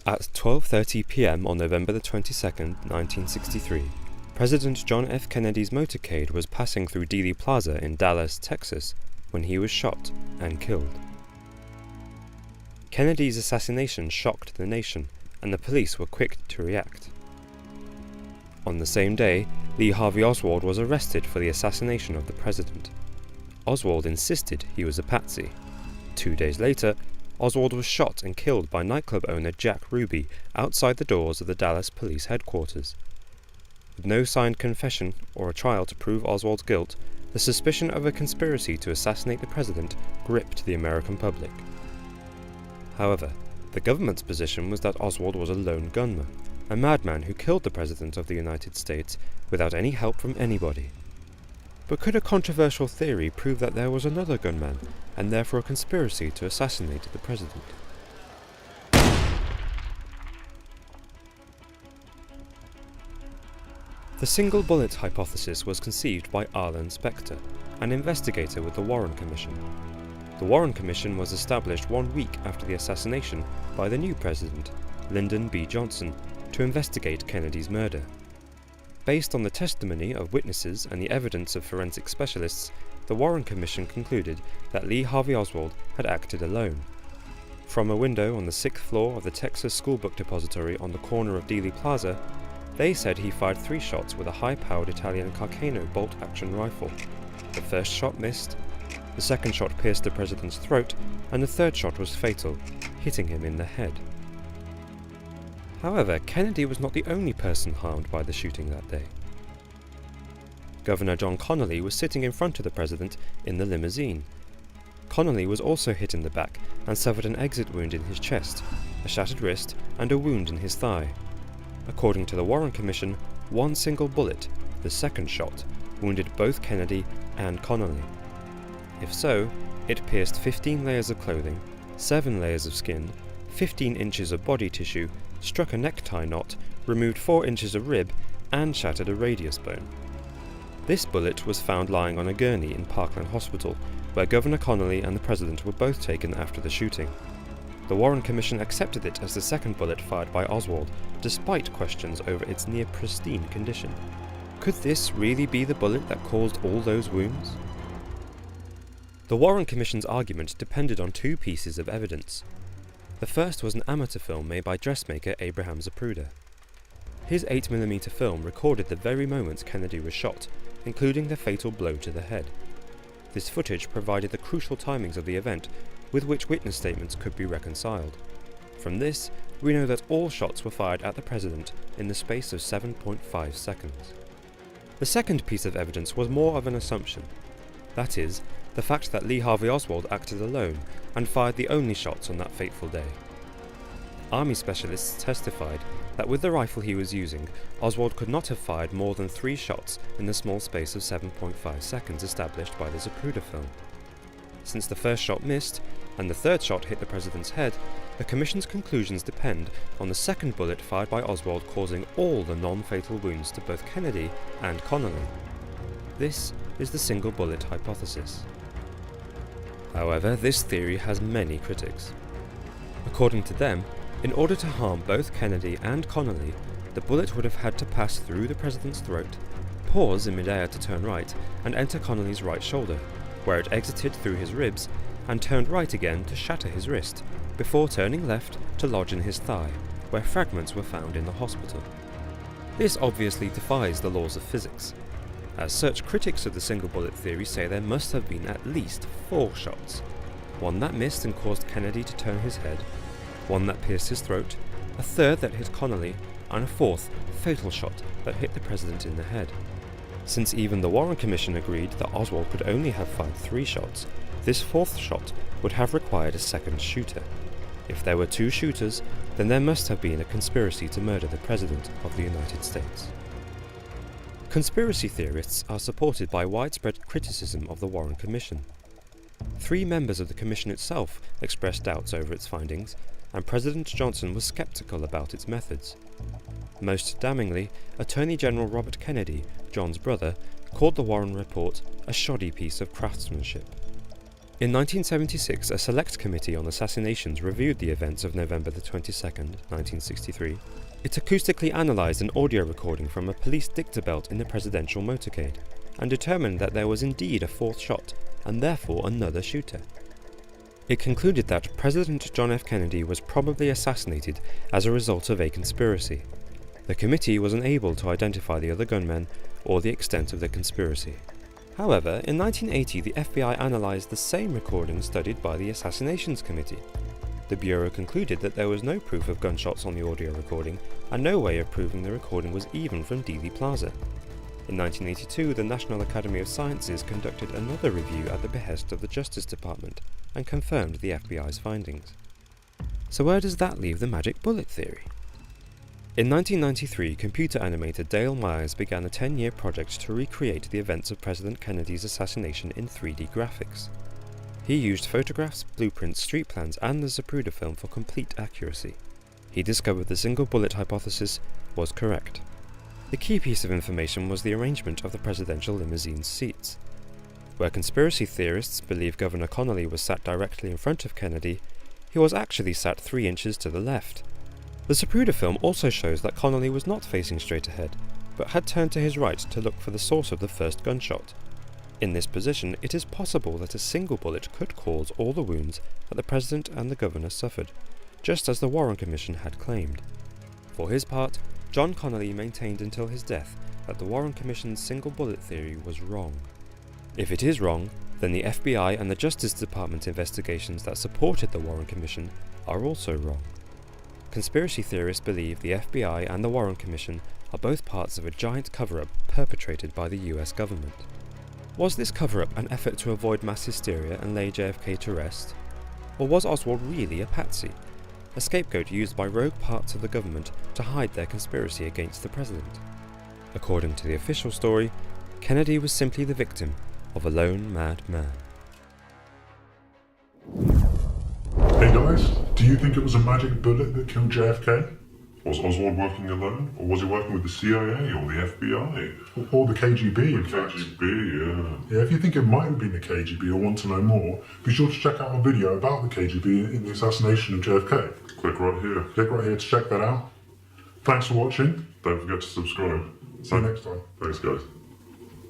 At 12:30 p.m. on November the 22nd, 1963, President John F. Kennedy's motorcade was passing through Dealey Plaza in Dallas, Texas, when he was shot and killed. Kennedy's assassination shocked the nation, and the police were quick to react. On the same day, Lee Harvey Oswald was arrested for the assassination of the president. Oswald insisted he was a patsy. 2 days later, Oswald was shot and killed by nightclub owner Jack Ruby outside the doors of the Dallas police headquarters. With no signed confession or a trial to prove Oswald's guilt, the suspicion of a conspiracy to assassinate the president gripped the American public. However, the government's position was that Oswald was a lone gunman, a madman who killed the President of the United States without any help from anybody. But could a controversial theory prove that there was another gunman, and therefore a conspiracy to assassinate the President? The single bullet hypothesis was conceived by Arlen Specter, an investigator with the Warren Commission. The Warren Commission was established 1 week after the assassination by the new president, Lyndon B. Johnson, to investigate Kennedy's murder. Based on the testimony of witnesses and the evidence of forensic specialists, the Warren Commission concluded that Lee Harvey Oswald had acted alone. From a window on the 6th floor of the Texas School Book Depository on the corner of Dealey Plaza, they said he fired 3 shots with a high-powered Italian Carcano bolt-action rifle. The first shot missed, the second shot pierced the president's throat, and the third shot was fatal, hitting him in the head. However, Kennedy was not the only person harmed by the shooting that day. Governor John Connally was sitting in front of the president in the limousine. Connally was also hit in the back and suffered an exit wound in his chest, a shattered wrist, and a wound in his thigh. According to the Warren Commission, one single bullet, the second shot, wounded both Kennedy and Connally. If so, it pierced 15 layers of clothing, 7 layers of skin, 15 inches of body tissue, struck a necktie knot, removed 4 inches of rib, and shattered a radius bone. This bullet was found lying on a gurney in Parkland Hospital, where Governor Connally and the President were both taken after the shooting. The Warren Commission accepted it as the second bullet fired by Oswald, despite questions over its near-pristine condition. Could this really be the bullet that caused all those wounds? The Warren Commission's argument depended on 2 pieces of evidence. The first was an amateur film made by dressmaker Abraham Zapruder. His 8mm film recorded the very moment Kennedy was shot, including the fatal blow to the head. This footage provided the crucial timings of the event, with which witness statements could be reconciled. From this, we know that all shots were fired at the president in the space of 7.5 seconds. The second piece of evidence was more of an assumption. That is, the fact that Lee Harvey Oswald acted alone and fired the only shots on that fateful day. Army specialists testified that with the rifle he was using, Oswald could not have fired more than 3 shots in the small space of 7.5 seconds established by the Zapruder film. Since the first shot missed, and the third shot hit the president's head, the Commission's conclusions depend on the second bullet fired by Oswald causing all the non-fatal wounds to both Kennedy and Connally. This is the single bullet hypothesis. However, this theory has many critics. According to them, in order to harm both Kennedy and Connally, the bullet would have had to pass through the president's throat, pause in midair to turn right, and enter Connally's right shoulder, where it exited through his ribs, and turned right again to shatter his wrist, before turning left to lodge in his thigh, where fragments were found in the hospital. This obviously defies the laws of physics. As such, critics of the single bullet theory say there must have been at least 4 shots. One that missed and caused Kennedy to turn his head, one that pierced his throat, a third that hit Connally, and a 4th, fatal shot that hit the president in the head. Since even the Warren Commission agreed that Oswald could only have fired 3 shots, this 4th shot would have required a second shooter. If there were 2 shooters, then there must have been a conspiracy to murder the President of the United States. Conspiracy theorists are supported by widespread criticism of the Warren Commission. 3 members of the Commission itself expressed doubts over its findings, and President Johnson was skeptical about its methods. Most damningly, Attorney General Robert Kennedy, John's brother, called the Warren report a shoddy piece of craftsmanship. In 1976, a select committee on assassinations reviewed the events of November the 22nd, 1963. It acoustically analysed an audio recording from a police dicta belt in the presidential motorcade, and determined that there was indeed a fourth shot, and therefore another shooter. It concluded that President John F. Kennedy was probably assassinated as a result of a conspiracy. The committee was unable to identify the other gunmen or the extent of the conspiracy. However, in 1980 the FBI analysed the same recording studied by the Assassinations Committee. The Bureau concluded that there was no proof of gunshots on the audio recording, and no way of proving the recording was even from Dealey Plaza. In 1982, the National Academy of Sciences conducted another review at the behest of the Justice Department, and confirmed the FBI's findings. So where does that leave the magic bullet theory? In 1993, computer animator Dale Myers began a 10-year project to recreate the events of President Kennedy's assassination in 3D graphics. He used photographs, blueprints, street plans, and the Zapruder film for complete accuracy. He discovered the single bullet hypothesis was correct. The key piece of information was the arrangement of the presidential limousine's seats. Where conspiracy theorists believe Governor Connolly was sat directly in front of Kennedy, he was actually sat 3 inches to the left. The Zapruder film also shows that Connolly was not facing straight ahead, but had turned to his right to look for the source of the first gunshot. In this position, it is possible that a single bullet could cause all the wounds that the President and the Governor suffered, just as the Warren Commission had claimed. For his part, John Connolly maintained until his death that the Warren Commission's single bullet theory was wrong. If it is wrong, then the FBI and the Justice Department investigations that supported the Warren Commission are also wrong. Conspiracy theorists believe the FBI and the Warren Commission are both parts of a giant cover-up perpetrated by the US government. Was this cover-up an effort to avoid mass hysteria and lay JFK to rest? Or was Oswald really a patsy, a scapegoat used by rogue parts of the government to hide their conspiracy against the president? According to the official story, Kennedy was simply the victim of a lone mad man. Hey guys, do you think it was a magic bullet that killed JFK? Was Oswald working alone, or was he working with the CIA or the FBI? Or the KGB, in The fact. KGB, yeah. Yeah, if you think it might have been the KGB or want to know more, be sure to check out our video about the KGB in the assassination of JFK. Click right here. Click right here to check that out. Thanks for watching. Don't forget to subscribe. See you next time. Thanks guys.